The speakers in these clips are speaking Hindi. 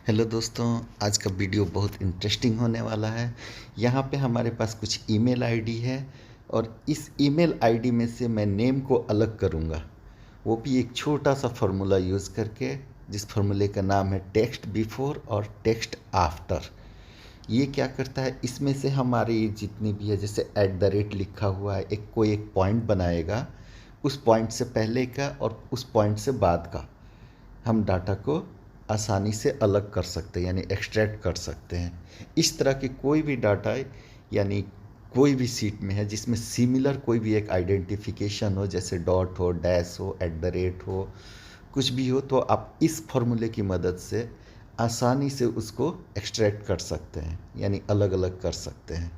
हेलो दोस्तों, आज का वीडियो बहुत इंटरेस्टिंग होने वाला है। यहाँ पे हमारे पास कुछ ईमेल आईडी है और इस ईमेल आईडी में से मैं नेम को अलग करूँगा, वो भी एक छोटा सा फार्मूला यूज़ करके, जिस फार्मूले का नाम है टेक्स्ट बिफोर और टेक्स्ट आफ्टर। ये क्या करता है, इसमें से हमारी जितनी भी है, जैसे एट द रेट लिखा हुआ है, कोई एक पॉइंट बनाएगा, उस पॉइंट से पहले का और उस पॉइंट से बाद का हम डाटा को आसानी से अलग कर सकते हैं, यानी एक्सट्रैक्ट कर सकते हैं। इस तरह की कोई भी डाटा, यानी कोई भी सीट में है जिसमें सिमिलर कोई भी एक आइडेंटिफिकेशन हो, जैसे डॉट हो, डैश हो, एट द रेट हो, कुछ भी हो, तो आप इस फॉर्मूले की मदद से आसानी से उसको एक्सट्रैक्ट कर सकते हैं, यानी अलग अलग कर सकते हैं।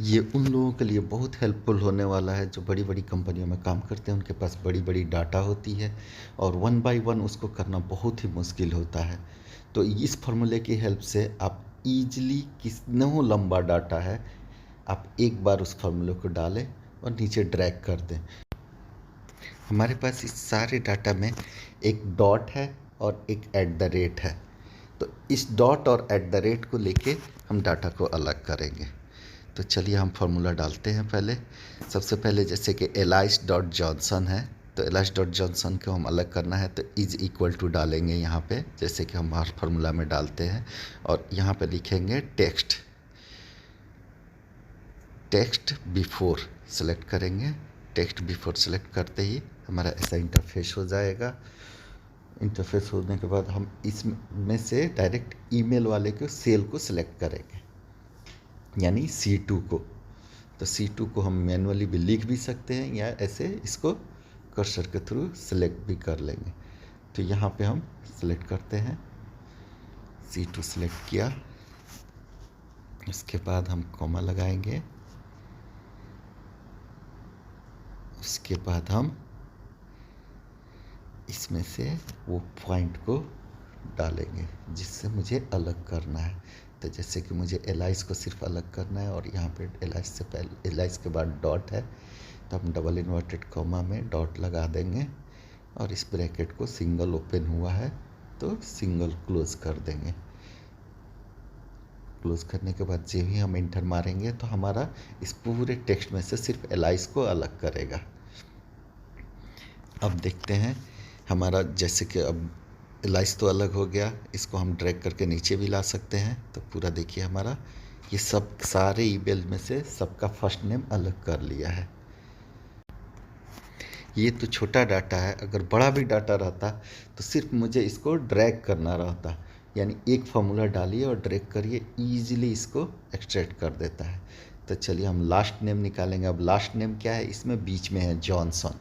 ये उन लोगों के लिए बहुत हेल्पफुल होने वाला है जो बड़ी बड़ी कंपनियों में काम करते हैं, उनके पास बड़ी बड़ी डाटा होती है और वन बाय वन उसको करना बहुत ही मुश्किल होता है। तो इस फार्मूले की हेल्प से आप इजीली, कितना हो लंबा डाटा है, आप एक बार उस फार्मूले को डालें और नीचे ड्रैग कर दें। हमारे पास इस सारे डाटा में एक डॉट है और एक एट द रेट है, तो इस डॉट और एट द रेट को लेके हम डाटा को अलग करेंगे। तो चलिए हम फार्मूला डालते हैं। पहले सबसे पहले जैसे कि एलाइस डॉट जॉनसन है, तो एलाइस डॉट जॉनसन को हम अलग करना है, तो इज इक्वल टू डालेंगे यहाँ पे, जैसे कि हम हर फार्मूला में डालते हैं, और यहाँ पे लिखेंगे टेक्स्ट बिफोर, सेलेक्ट करेंगे। टेक्स्ट बिफोर सेलेक्ट करते ही हमारा ऐसा इंटरफेस हो जाएगा। इंटरफेस होने के बाद हम इसमें से डायरेक्ट ईमेल वाले को सेल को सिलेक्ट करेंगे, यानी C2 को। तो C2 को हम मैनुअली भी लिख भी सकते हैं या ऐसे इसको कर्सर के थ्रू सेलेक्ट भी कर लेंगे। तो यहाँ पे हम सेलेक्ट करते हैं, C2 सेलेक्ट किया, उसके बाद हम कॉमा लगाएंगे, उसके बाद हम इसमें से वो पॉइंट को डालेंगे जिससे मुझे अलग करना है। तो जैसे कि मुझे एलाइस को सिर्फ अलग करना है और यहाँ पे एलाइस से पहले, एलाइस के बाद डॉट है, तो हम डबल इन्वर्टेड कॉमा में डॉट लगा देंगे और इस ब्रैकेट को सिंगल ओपन हुआ है तो सिंगल क्लोज कर देंगे। क्लोज करने के बाद जब ही हम इंटर मारेंगे तो हमारा इस पूरे टेक्स्ट में से सिर्फ एलाइस को अलग करेगा। अब देखते हैं हमारा, जैसे कि अब एलाइस तो अलग हो गया, इसको हम ड्रैग करके नीचे भी ला सकते हैं। तो पूरा देखिए हमारा ये सब सारे ईमेल में से सबका फर्स्ट नेम अलग कर लिया है। ये तो छोटा डाटा है, अगर बड़ा भी डाटा रहता तो सिर्फ मुझे इसको ड्रैग करना रहता, यानी एक फार्मूला डालिए और ड्रैग करिए, ईजिली इसको एक्सट्रैक्ट कर देता है। तो चलिए हम लास्ट नेम निकालेंगे। अब लास्ट नेम क्या है, इसमें बीच में है जॉनसन,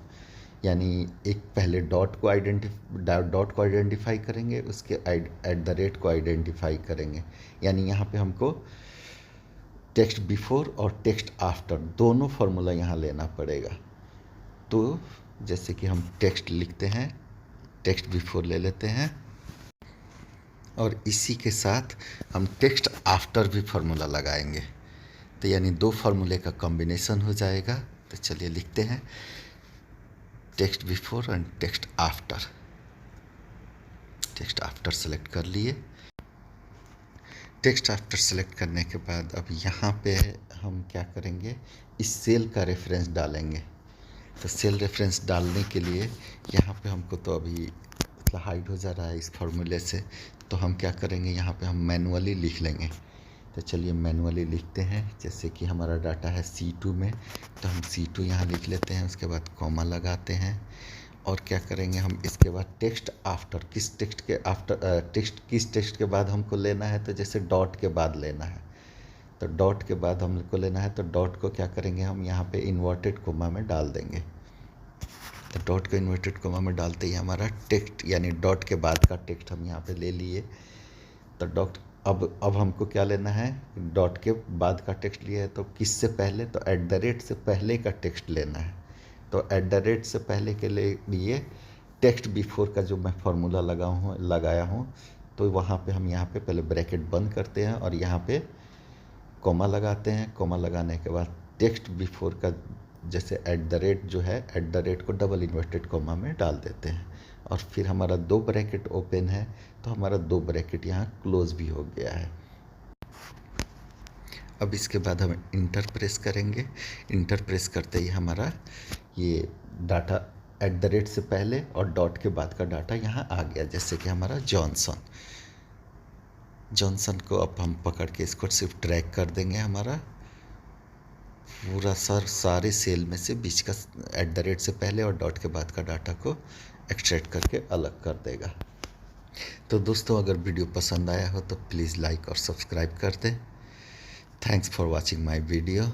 यानी एक पहले डॉट को आइडेंटिफाई करेंगे, उसके एट द रेट को आइडेंटिफाई करेंगे, यानी यहाँ पे हमको टेक्स्ट बिफोर और टेक्स्ट आफ्टर दोनों फार्मूला यहाँ लेना पड़ेगा। तो जैसे कि हम टेक्स्ट लिखते हैं, टेक्स्ट बिफोर ले लेते हैं और इसी के साथ हम टेक्स्ट आफ्टर भी फार्मूला लगाएंगे, तो यानी दो फार्मूले का कॉम्बिनेशन हो जाएगा। तो चलिए लिखते हैं text before and text after. Text after select कर लिए। टेक्स्ट आफ्टर सेलेक्ट करने के बाद अब यहाँ पे हम क्या करेंगे, इस सेल का रेफरेंस डालेंगे। तो सेल रेफरेंस डालने के लिए यहाँ पे हमको तो अभी मतलब हाइड हो जा रहा है इस फार्मूले से, तो हम क्या करेंगे, यहाँ पे हम मैनुअली लिख लेंगे। तो चलिए मैनुअली लिखते हैं। जैसे कि हमारा डाटा है C2 में, तो हम C2 यहाँ लिख लेते हैं, उसके बाद कॉमा लगाते हैं और क्या करेंगे हम इसके बाद टेक्स्ट आफ्टर, किस टेक्स्ट के आफ्टर किस टेक्स्ट के बाद हमको लेना है, तो जैसे डॉट के बाद लेना है, तो डॉट के बाद हमको लेना है, तो डॉट को क्या करेंगे हम यहाँ पे इन्वर्टेड कोमा में डाल देंगे। तो डॉट को इन्वर्टेड कोमा में डालते ही हमारा टेक्स्ट, यानी डॉट के बाद का टेक्स्ट हम यहाँ पे ले लिए। तो डॉट अब हमको क्या लेना है, डॉट के बाद का टेक्स्ट लिया है तो किससे पहले, तो एट द रेट से पहले का टेक्स्ट लेना है। तो एट द रेट से पहले के लिए टेक्स्ट बिफोर का जो मैं फार्मूला लगाया हूँ, तो वहाँ पे हम यहाँ पे पहले ब्रैकेट बंद करते हैं और यहाँ पे कॉमा लगाते हैं। कॉमा लगाने के बाद टेक्स्ट बिफोर का जैसे एट द रेट जो है, एट द रेट को डबल इन्वर्टेड कॉमा में डाल देते हैं और फिर हमारा 2 ब्रैकेट ओपन है, तो हमारा 2 ब्रैकेट यहाँ क्लोज भी हो गया है। अब इसके बाद हम इंटर प्रेस करेंगे। इंटर प्रेस करते ही हमारा ये डाटा @ से पहले और डॉट के बाद का डाटा यहाँ आ गया, जैसे कि हमारा जॉनसन को अब हम पकड़ के इसको सिर्फ ड्रैग कर देंगे। हमारा पूरा सारे सेल में से बीच का @ से पहले और डॉट के बाद का डाटा को एक्सट्रैक्ट करके अलग कर देगा। तो दोस्तों, अगर वीडियो पसंद आया हो तो प्लीज़ लाइक और सब्सक्राइब कर दें। Thanks for watching my video.